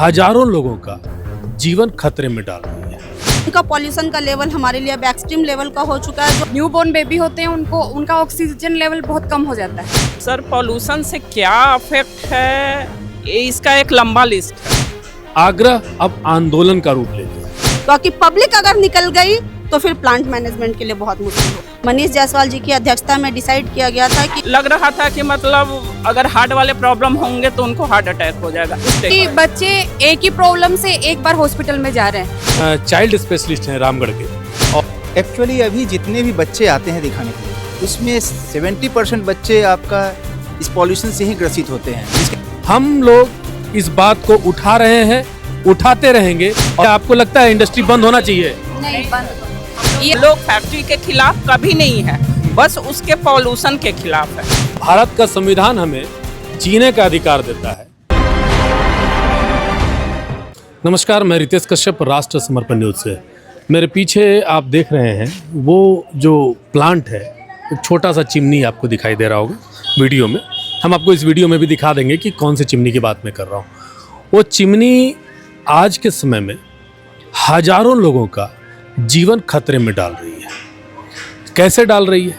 हजारों लोगों का जीवन खतरे में डाल रही है। उनका पॉल्यूशन का लेवल हमारे लिए अब एक्सट्रीम लेवल का हो चुका है। जो न्यूबॉर्न बेबी होते हैं उनका ऑक्सीजन लेवल बहुत कम हो जाता है। सर पॉल्यूशन से क्या अफेक्ट है इसका एक लंबा लिस्ट है। आग्रह अब आंदोलन का रूप ले लिया। क्योंकि पब्लिक अगर निकल गई तो फिर प्लांट मैनेजमेंट के लिए बहुत मुश्किल हो। मनीष जायसवाल जी की अध्यक्षता में डिसाइड किया गया था कि लग रहा था कि मतलब अगर हार्ट वाले प्रॉब्लम होंगे तो उनको हार्ट अटैक हो जाएगा। कि बच्चे एक ही प्रॉब्लम से एक बार हॉस्पिटल में जा रहे हैं। चाइल्ड स्पेशलिस्ट हैं रामगढ़ के। और एक्चुअली अभी जितने भी बच्चे आते हैं दिखाने के लिए उसमें 70% बच्चे आपका इस पॉल्यूशन से ही ग्रसित होते हैं। हम लोग इस बात को उठा रहे हैं, उठाते रहेंगे। और आपको लगता है इंडस्ट्री बंद होना चाहिए? नहीं, बंद। ये लोग फैक्ट्री के खिलाफ कभी नहीं है, बस उसके पॉल्यूशन के खिलाफ है। भारत का संविधान हमें जीने का अधिकार देता है। नमस्कार, मैं रितेश कश्यप, राष्ट्र समर्पण न्यूज से। मेरे पीछे आप देख रहे हैं वो जो प्लांट है, एक छोटा सा चिमनी आपको दिखाई दे रहा होगा वीडियो में। हम आपको इस वीडियो में भी दिखा देंगे कि कौन सी चिमनी की बात मैं कर रहा हूँ। वो चिमनी आज के समय में हजारों लोगों का जीवन खतरे में डाल रही है। कैसे डाल रही है?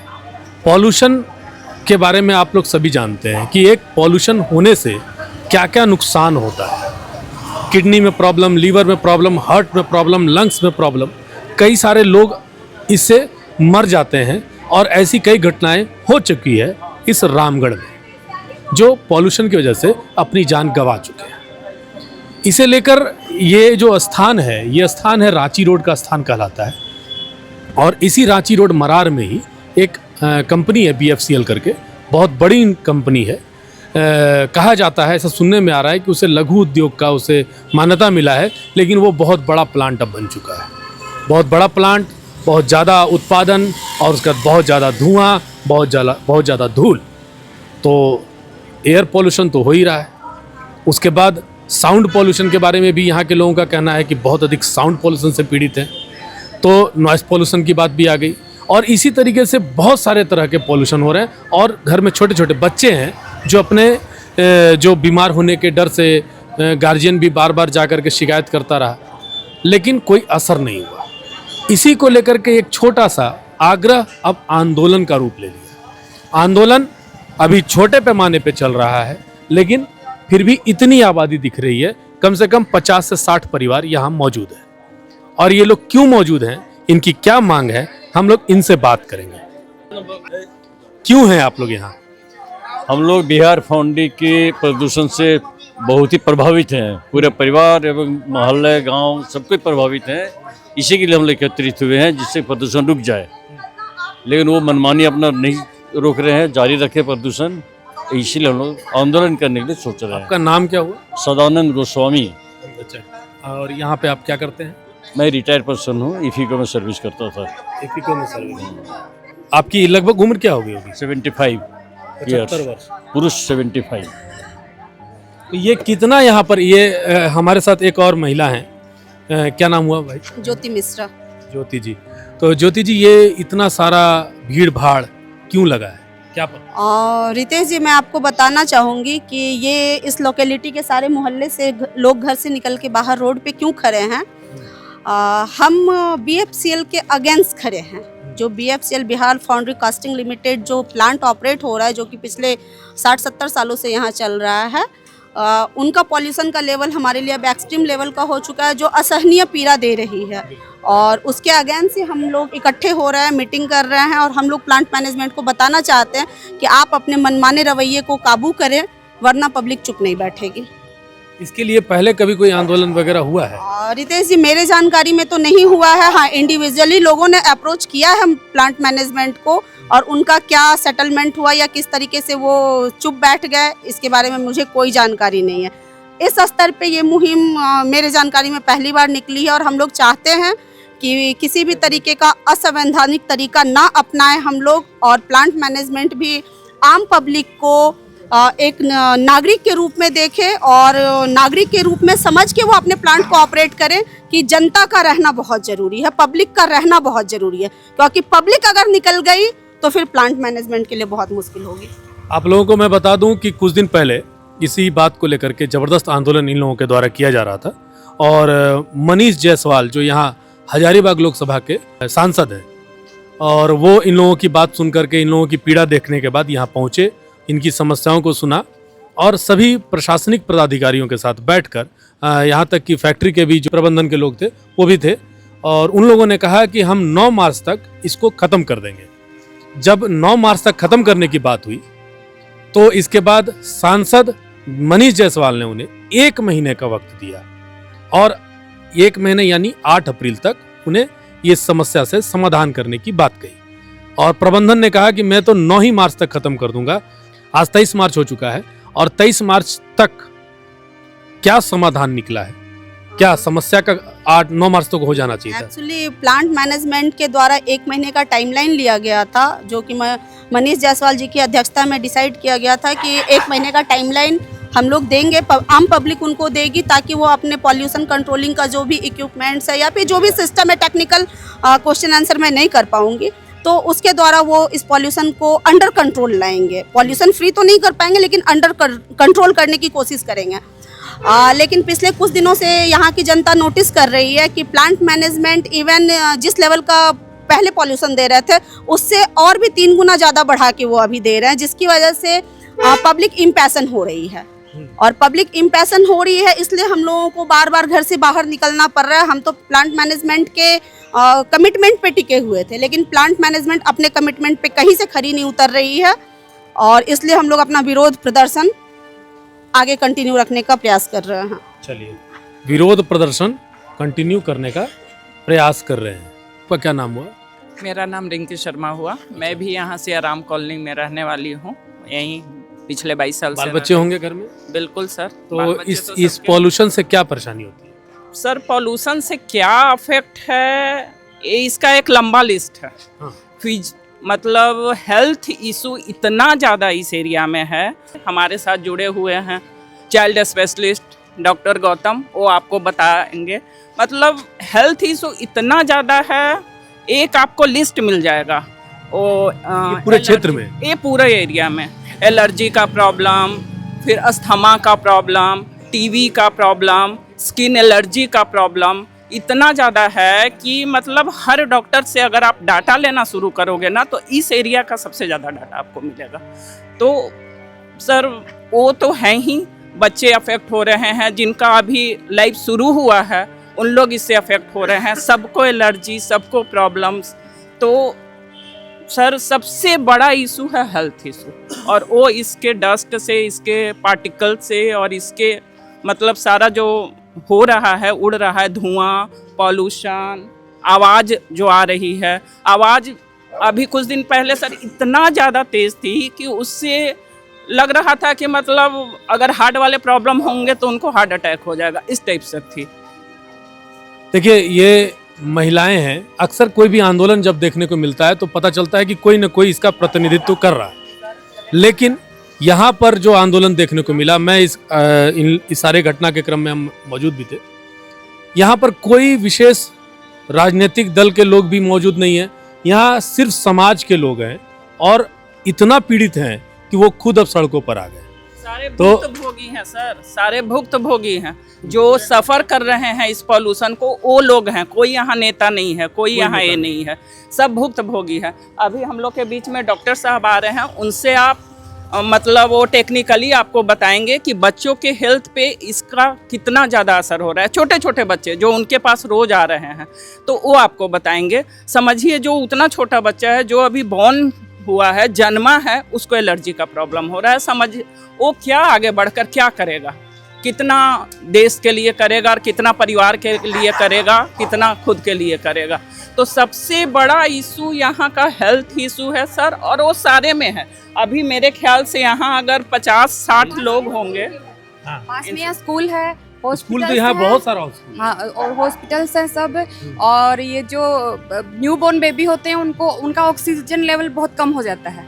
पॉल्यूशन के बारे में आप लोग सभी जानते हैं कि एक पॉल्यूशन होने से क्या क्या नुकसान होता है। किडनी में प्रॉब्लम, लीवर में प्रॉब्लम, हार्ट में प्रॉब्लम, लंग्स में प्रॉब्लम। कई सारे लोग इससे मर जाते हैं और ऐसी कई घटनाएं हो चुकी है इस रामगढ़ में, जो पॉल्यूशन की वजह से अपनी जान गंवा चुके हैं। इसे लेकर ये जो स्थान है, ये स्थान है रांची रोड का स्थान कहलाता है। और इसी रांची रोड मरार में ही एक कंपनी है BFCL करके, बहुत बड़ी कंपनी है। कहा जाता है, ऐसा सुनने में आ रहा है कि उसे लघु उद्योग का उसे मान्यता मिला है, लेकिन वो बहुत बड़ा प्लांट अब बन चुका है। बहुत बड़ा प्लांट, बहुत ज़्यादा उत्पादन और उसका बहुत ज़्यादा धुआं, बहुत ज़्यादा धूल। तो एयर पॉल्यूशन तो हो ही रहा है। उसके बाद साउंड पॉल्यूशन के बारे में भी यहाँ के लोगों का कहना है कि बहुत अधिक साउंड पॉल्यूशन से पीड़ित हैं। तो नॉइस पॉल्यूशन की बात भी आ गई। और इसी तरीके से बहुत सारे तरह के पॉल्यूशन हो रहे हैं। और घर में छोटे छोटे बच्चे हैं जो अपने जो बीमार होने के डर से गार्जियन भी बार बार जा कर के शिकायत करता रहा, लेकिन कोई असर नहीं हुआ। इसी को लेकर के एक छोटा सा आग्रह अब आंदोलन का रूप ले लिया। आंदोलन अभी छोटे पैमाने पे चल रहा है, लेकिन फिर भी इतनी आबादी दिख रही है। कम से कम 50 से 60 परिवार यहाँ मौजूद हैं। और ये लोग क्यों मौजूद हैं, इनकी क्या मांग है, हम लोग इनसे बात करेंगे। क्यों हैं आप लोग यहाँ? हम लोग बिहार फाउंडी के प्रदूषण से बहुत ही प्रभावित हैं। पूरे परिवार एवं मोहल्ले, गांव सब कुछ प्रभावित हैं। इसी के लिए हम लोग एकत्रित हुए हैं, जिससे प्रदूषण रुक जाए। लेकिन वो मनमानी अपना नहीं रोक रहे हैं, जारी रखे प्रदूषण। इसीलिए हम लोग आंदोलन करने के लिए सोच रहे हैं। आपका नाम क्या हुआ? सदानंद गोस्वामी। अच्छा, और यहाँ पे आप क्या करते हैं? मैं रिटायर्ड पर्सन हूँ, इफिको में सर्विस करता था। इफिको में सर्विस। आपकी लगभग उम्र क्या हो गई होगी? 75 75 वर्ष। पुरुष 75। तो ये कितना यहाँ पर ये हमारे साथ एक और महिला हैं, क्या नाम हुआ भाई? ज्योति मिश्रा। ज्योति जी। तो ज्योति जी, ये इतना सारा भीड़ भाड़ क्यों लगा है, क्या पता? और रितेश जी, मैं आपको बताना चाहूँगी कि ये इस लोकेलिटी के सारे मोहल्ले से लोग घर से निकल के बाहर रोड पे क्यों खड़े हैं। हम BFCL के अगेंस्ट खड़े हैं। जो BFCL Bihar foundry casting limited जो प्लांट ऑपरेट हो रहा है, जो कि पिछले 60-70 सालों से यहाँ चल रहा है, उनका पॉल्यूशन का लेवल हमारे लिए अब एक्सट्रीम लेवल का हो चुका है, जो असहनीय पीड़ा दे रही है। और उसके अगेंस्ट से हम लोग इकट्ठे हो रहे हैं, मीटिंग कर रहे हैं। और हम लोग प्लांट मैनेजमेंट को बताना चाहते हैं कि आप अपने मनमाने रवैये को काबू करें, वरना पब्लिक चुप नहीं बैठेगी। इसके लिए पहले कभी कोई आंदोलन वगैरह हुआ है? रितेश जी, मेरे जानकारी में तो नहीं हुआ है। हाँ, इंडिविजुअली लोगों ने अप्रोच किया है प्लांट मैनेजमेंट को, और उनका क्या सेटलमेंट हुआ या किस तरीके से वो चुप बैठ गए, इसके बारे में मुझे कोई जानकारी नहीं है। इस स्तर पे ये मुहिम मेरे जानकारी में पहली बार निकली है। और हम लोग चाहते हैं कि किसी भी तरीके का असंवैधानिक तरीका ना अपनाएं हम लोग। और प्लांट मैनेजमेंट भी आम पब्लिक को एक नागरिक के रूप में देखे और नागरिक के रूप में समझ के वो अपने प्लांट को ऑपरेट करें कि जनता का रहना बहुत ज़रूरी है, पब्लिक का रहना बहुत ज़रूरी है। क्योंकि पब्लिक अगर निकल गई तो फिर प्लांट मैनेजमेंट के लिए बहुत मुश्किल होगी। आप लोगों को मैं बता दूं कि कुछ दिन पहले इसी बात को लेकर के ज़बरदस्त आंदोलन इन लोगों के द्वारा किया जा रहा था। और मनीष जायसवाल जो यहाँ हजारीबाग लोकसभा के सांसद हैं, और वो इन लोगों की बात सुन करके, इन लोगों की पीड़ा देखने के बाद यहाँ पहुँचे, इनकी समस्याओं को सुना और सभी प्रशासनिक पदाधिकारियों के साथ बैठकर, यहाँ तक कि फैक्ट्री के भी जो प्रबंधन के लोग थे वो भी थे, और उन लोगों ने कहा कि हम 9 मार्च तक इसको ख़त्म कर देंगे। जब 9 मार्च तक ख़त्म करने की बात हुई तो इसके बाद सांसद मनीष जायसवाल ने उन्हें 1 महीने का वक्त दिया, और 1 महीने यानी 8 अप्रैल तक उन्हें ये समस्या से समाधान करने की बात कही। और प्रबंधन ने कहा कि मैं तो 9 ही मार्च तक ख़त्म कर दूंगा। आज 23 मार्च हो चुका है, और 23 मार्च तक क्या समाधान निकला है, क्या समस्या का 8-9 मार्च तक हो जाना चाहिए था। एक्चुअली प्लांट मैनेजमेंट के द्वारा 1 महीने का टाइमलाइन लिया गया था, जो कि मनीष जायसवाल जी की अध्यक्षता में डिसाइड किया गया था कि 1 महीने का टाइमलाइन हम लोग देंगे, आम पब्लिक उनको देगी, ताकि वो अपने पॉल्यूशन कंट्रोलिंग का जो भी इक्विपमेंट्स है या फिर जो भी सिस्टम है, टेक्निकल क्वेश्चन आंसर मैं नहीं कर पाऊंगी, तो उसके द्वारा वो इस पॉल्यूशन को अंडर कंट्रोल लाएंगे। पॉल्यूशन फ्री तो नहीं कर पाएंगे, लेकिन अंडर कंट्रोल करने की कोशिश करेंगे। लेकिन पिछले कुछ दिनों से यहाँ की जनता नोटिस कर रही है कि प्लांट मैनेजमेंट इवन जिस लेवल का पहले पॉल्यूशन दे रहे थे उससे और भी 3 गुना ज़्यादा बढ़ा के वो अभी दे रहे हैं, जिसकी वजह से पब्लिक इम्पैशन हो रही है। और पब्लिक इम्पैशन हो रही है, इसलिए हम लोगों को बार बार घर से बाहर निकलना पड़ रहा है। हम तो प्लांट मैनेजमेंट के कमिटमेंट पे टिके हुए थे, लेकिन प्लांट मैनेजमेंट अपने कमिटमेंट पे कहीं से खरी नहीं उतर रही है, और इसलिए हम लोग अपना विरोध प्रदर्शन आगे कंटिन्यू रखने का प्रयास कर रहे हैं। चलिए, विरोध प्रदर्शन कंटिन्यू करने का प्रयास कर रहे हैं। आपका क्या नाम हुआ? मेरा नाम रिंकी शर्मा हुआ। मैं भी यहाँ से आराम कॉलोनी में रहने वाली हूँ, यहीं पिछले 22 साल से। बाल बच्चे होंगे घर में? बिल्कुल सर। तो इस पॉल्यूशन से क्या परेशानी होती है? सर, पॉल्यूशन से क्या अफेक्ट है, इसका एक लंबा लिस्ट है। हाँ। मतलब हेल्थ इशू इतना ज़्यादा इस एरिया में है। हमारे साथ जुड़े हुए हैं चाइल्ड स्पेशलिस्ट डॉक्टर गौतम, वो आपको बताएंगे। मतलब हेल्थ इशू इतना ज़्यादा है, एक आपको लिस्ट मिल जाएगा वो पूरे क्षेत्र में, ये पूरे एरिया में। एलर्जी का प्रॉब्लम, फिर अस्थमा का प्रॉब्लम, टीवी का प्रॉब्लम, स्किन एलर्जी का प्रॉब्लम इतना ज़्यादा है कि मतलब हर डॉक्टर से अगर आप डाटा लेना शुरू करोगे ना, तो इस एरिया का सबसे ज़्यादा डाटा आपको मिलेगा। तो सर वो तो है ही, बच्चे अफेक्ट हो रहे हैं, जिनका अभी लाइफ शुरू हुआ है उन लोग इससे अफेक्ट हो रहे हैं। सबको एलर्जी, सबको प्रॉब्लम्स। तो सर सबसे बड़ा इशू है हेल्थ इशू, और वो इसके डस्ट से, इसके पार्टिकल से, और इसके मतलब सारा जो हो रहा है, उड़ रहा है धुआं, पॉल्यूशन, आवाज़ जो आ रही है। आवाज़ अभी कुछ दिन पहले सर इतना ज़्यादा तेज़ थी कि उससे लग रहा था कि मतलब अगर हार्ट वाले प्रॉब्लम होंगे तो उनको हार्ट अटैक हो जाएगा, इस टाइप से थी। देखिए, ये महिलाएं हैं। अक्सर कोई भी आंदोलन जब देखने को मिलता है तो पता चलता है कि कोई न कोई इसका प्रतिनिधित्व कर रहा है, लेकिन यहाँ पर जो आंदोलन देखने को मिला, मैं इस सारे घटना के क्रम में हम मौजूद भी थे। यहाँ पर कोई विशेष राजनीतिक दल के लोग भी मौजूद नहीं है। यहाँ सिर्फ समाज के लोग हैं, और इतना पीड़ित हैं कि वो खुद अब सड़कों पर आ गए। सारे भुक्तभोगी हैं सर, सारे भुक्तभोगी हैं जो सफ़र कर रहे हैं इस पॉल्यूशन को। वो लोग हैं, कोई यहाँ नेता नहीं है, कोई यहाँ ये नहीं है, सब भुक्तभोगी है। अभी हम लोग के बीच में डॉक्टर साहब आ रहे हैं, उनसे आप मतलब वो टेक्निकली आपको बताएंगे कि बच्चों के हेल्थ पे इसका कितना ज़्यादा असर हो रहा है। छोटे छोटे बच्चे जो उनके पास रोज़ आ रहे हैं, तो वो आपको बताएंगे। समझिए, जो उतना छोटा बच्चा है जो अभी बॉर्न हुआ है, जन्मा है, उसको एलर्जी का प्रॉब्लम हो रहा है। समझ वो क्या आगे बढ़कर क्या करेगा, कितना देश के लिए करेगा, और कितना परिवार के लिए करेगा, कितना खुद के लिए करेगा। तो सबसे बड़ा इशू यहाँ का हेल्थ इशू है सर, और वो सारे में है। अभी मेरे ख्याल से यहाँ अगर 50-60 लोग होंगे। पास में यहाँ स्कूल है, स्कूल तो यहाँ बहुत सारा स्कूल, हाँ, और हॉस्पिटल्स हैं सब। और ये जो न्यू बॉर्न बेबी होते हैं उनका ऑक्सीजन लेवल बहुत कम हो जाता है,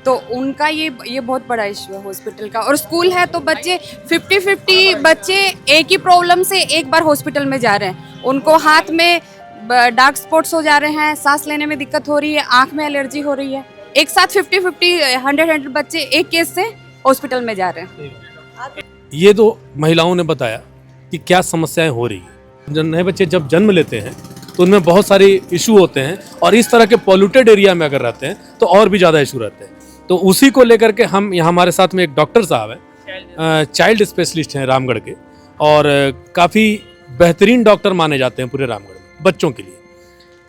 तो उनका ये बहुत बड़ा इशू है हॉस्पिटल का। और स्कूल है तो बच्चे 50-50 बच्चे एक ही प्रॉब्लम से एक बार हॉस्पिटल में जा रहे हैं। उनको हाथ में डार्क स्पॉट्स हो जा रहे हैं, सांस लेने में दिक्कत हो रही है, आँख में एलर्जी हो रही है। एक साथ 50-50 100 बच्चे एक केस से हॉस्पिटल में जा रहे हैं। ये तो महिलाओं ने बताया कि क्या समस्याएं हो रही हैं। जब नए बच्चे जब जन्म लेते हैं तो उनमें बहुत सारे इशू होते हैं, और इस तरह के पॉल्यूटेड एरिया में अगर रहते हैं तो और भी ज़्यादा इशू रहते हैं। तो उसी को लेकर के हम यहाँ, हमारे साथ में एक डॉक्टर साहब हैं, चाइल्ड स्पेशलिस्ट हैं रामगढ़ के, और काफ़ी बेहतरीन डॉक्टर माने जाते हैं पूरे रामगढ़ में बच्चों के लिए।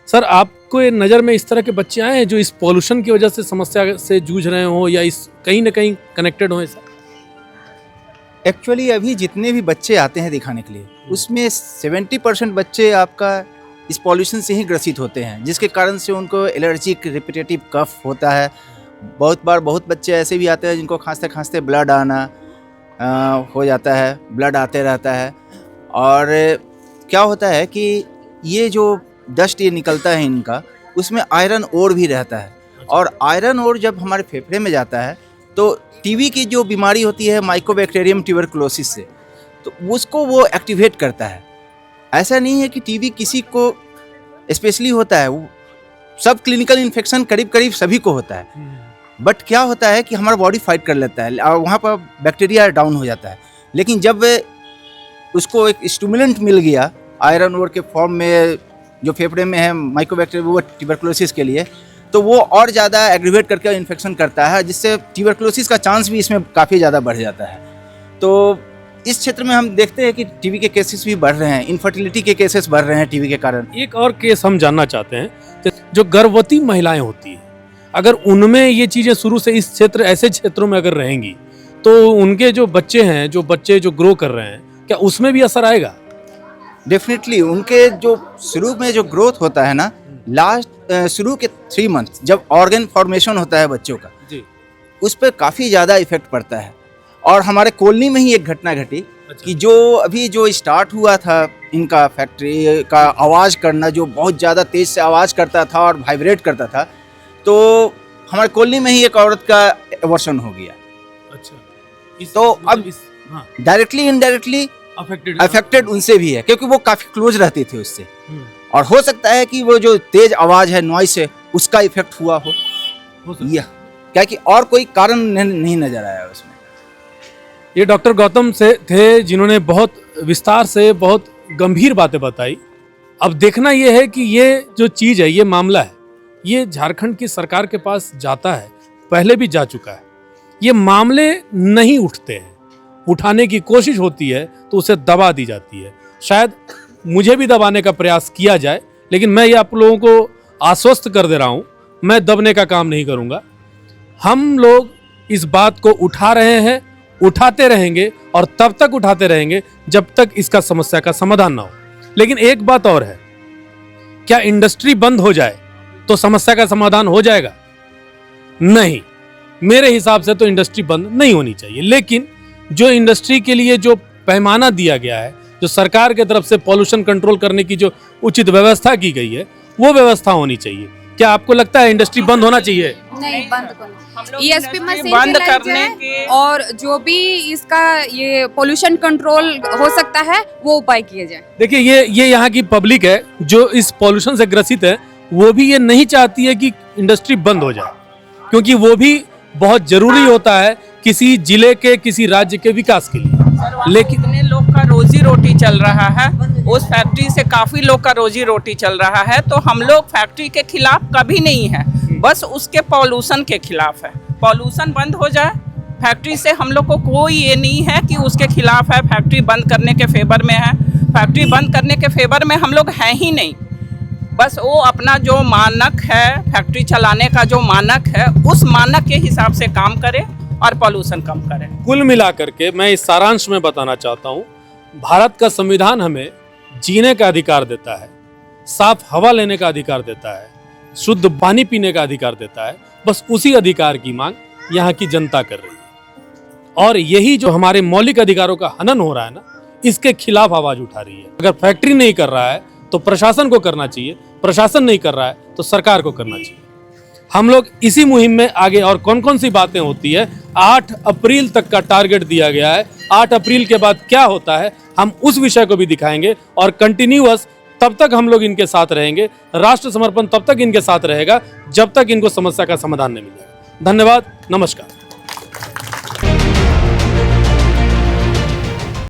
सर, आपको ये नज़र में इस तरह के बच्चे आए हैं जो इस पॉल्यूशन की वजह से समस्या से जूझ रहे हों, या इस कहीं ना कहीं कनेक्टेड हों? सर, एक्चुअली अभी जितने भी बच्चे आते हैं दिखाने के लिए, उसमें 70% बच्चे आपका इस पॉल्यूशन से ही ग्रसित होते हैं, जिसके कारण से उनको एलर्जिक रिपीटेटिव कफ होता है। बहुत बार बहुत बच्चे ऐसे भी आते हैं जिनको खांसते खांसते ब्लड आना हो जाता है, ब्लड आते रहता है। और क्या होता है कि ये जो डस्ट ये निकलता है इनका, उसमें आयरन ओर भी रहता है, और आयरन ओर जब हमारे फेफड़े में जाता है तो टीबी की जो बीमारी होती है माइकोबैक्टीरियम ट्यूबरकुलोसिस से, तो उसको वो एक्टिवेट करता है। ऐसा नहीं है कि टीबी किसी को स्पेशली होता है, वो सब क्लिनिकल इन्फेक्शन करीब करीब सभी को होता है। बट क्या होता है कि हमारा बॉडी फाइट कर लेता है और वहाँ पर बैक्टीरिया डाउन हो जाता है। लेकिन जब उसको एक स्टिमुलेंट मिल गया आयरन ओर के फॉर्म में, जो फेफड़े में है माइकोबैक्टीरियम ट्यूबरकुलोसिस के लिए, तो वो और ज़्यादा एग्रीवेट करके इन्फेक्शन करता है, जिससे ट्यूबरकुलोसिस का चांस भी इसमें काफ़ी ज़्यादा बढ़ जाता है। तो इस क्षेत्र में हम देखते हैं कि टीबी के केसेस भी बढ़ रहे हैं, इनफर्टिलिटी के केसेस बढ़ रहे हैं टीबी के कारण। एक और केस हम जानना चाहते हैं, जो गर्भवती महिलाएं होती हैं, अगर उनमें ये चीज़ें शुरू से इस क्षेत्र, ऐसे क्षेत्रों में अगर रहेंगी, तो उनके जो बच्चे हैं, जो बच्चे जो ग्रो कर रहे हैं, क्या उसमें भी असर आएगा? डेफिनेटली उनके जो शुरू में जो ग्रोथ होता है ना, लास्ट शुरू के 3 मंथ जब ऑर्गन फॉर्मेशन होता है बच्चों का जी, उस पर काफ़ी ज़्यादा इफेक्ट पड़ता है। और हमारे कॉलोनी में ही एक घटना घटी कि जो अभी जो स्टार्ट हुआ था इनका फैक्ट्री का आवाज़ करना, जो बहुत ज़्यादा तेज़ से आवाज़ करता था और वाइब्रेट करता था, तो हमारे कॉलोनी में ही एक औरत का एवर्शन हो गया। अच्छा, तो अब डायरेक्टली इनडायरेक्टली अफेक्टेड उनसे भी है, क्योंकि वो काफ़ी क्लोज रहते थे उससे, और हो सकता है कि वो जो तेज आवाज़ है, नॉइस है, उसका इफेक्ट हुआ हो यह, क्या कि और कोई कारण नहीं नजर आया उसमें। ये डॉक्टर गौतम से थे, जिन्होंने बहुत विस्तार से बहुत गंभीर बातें बताई। अब देखना ये है कि ये जो चीज़ है, ये मामला है, ये झारखंड की सरकार के पास जाता है, पहले भी जा चुका है। ये मामले नहीं उठते हैं, उठाने की कोशिश होती है तो उसे दबा दी जाती है। शायद मुझे भी दबाने का प्रयास किया जाए, लेकिन मैं ये आप लोगों को आश्वस्त कर दे रहा हूँ, मैं दबने का काम नहीं करूँगा। हम लोग इस बात को उठा रहे हैं, उठाते रहेंगे, और तब तक उठाते रहेंगे जब तक इसका समस्या का समाधान ना हो। लेकिन एक बात और है, क्या इंडस्ट्री बंद हो जाए तो समस्या का समाधान हो जाएगा? नहीं, मेरे हिसाब से तो इंडस्ट्री बंद नहीं होनी चाहिए। लेकिन जो इंडस्ट्री के लिए जो पैमाना दिया गया है, जो सरकार की तरफ से पॉल्यूशन कंट्रोल करने की जो उचित व्यवस्था की गई है, वो व्यवस्था होनी चाहिए। क्या आपको लगता है इंडस्ट्री बंद होना चाहिए? नहीं, बंद करो। ESP मशीन बंद चलाई करने जाए, के और जो भी इसका ये पोल्यूशन कंट्रोल हो सकता है वो उपाय किए जाए। देखिए, ये यहाँ की पब्लिक है जो इस पॉल्यूशन से ग्रसित है, वो भी ये नहीं चाहती है कि इंडस्ट्री बंद हो जाए, क्योंकि वो भी बहुत जरूरी होता है किसी जिले के, किसी राज्य के विकास के लिए। लेकिन इतने लोग का रोजी रोटी चल रहा है, उस फैक्ट्री से काफ़ी लोग का रोजी रोटी चल रहा है, तो हम लोग फैक्ट्री के खिलाफ कभी नहीं है, बस उसके पॉल्यूशन के खिलाफ है। पॉल्यूशन बंद हो जाए, फैक्ट्री से हम लोग को कोई ये नहीं है कि उसके खिलाफ है, फैक्ट्री बंद करने के फेवर में है। फैक्ट्री बंद करने के फेवर में हम लोग हैं ही नहीं, बस वो अपना जो मानक है, फैक्ट्री चलाने का जो मानक है, उस मानक के हिसाब से काम करे और पॉल्यूशन कम करें। कुल मिलाकर के मैं इस सारांश में बताना चाहता हूँ, भारत का संविधान हमें जीने का अधिकार देता है, साफ हवा लेने का अधिकार देता है, शुद्ध पानी पीने का अधिकार देता है। बस उसी अधिकार की मांग यहाँ की जनता कर रही है, और यही जो हमारे मौलिक अधिकारों का हनन हो रहा है ना, इसके खिलाफ आवाज उठा रही है। अगर फैक्ट्री नहीं कर रहा है तो प्रशासन को करना चाहिए, प्रशासन नहीं कर रहा है तो सरकार को करना चाहिए। हम लोग इसी मुहिम में आगे, और कौन कौन सी बातें होती है, 8 अप्रैल तक का टारगेट दिया गया है। 8 अप्रैल के बाद क्या होता है, हम उस विषय को भी दिखाएंगे, और कंटिन्यूअस तब तक हम लोग इनके साथ रहेंगे। राष्ट्र समर्पण तब तक इनके साथ रहेगा जब तक इनको समस्या का समाधान नहीं मिलेगा। धन्यवाद, नमस्कार।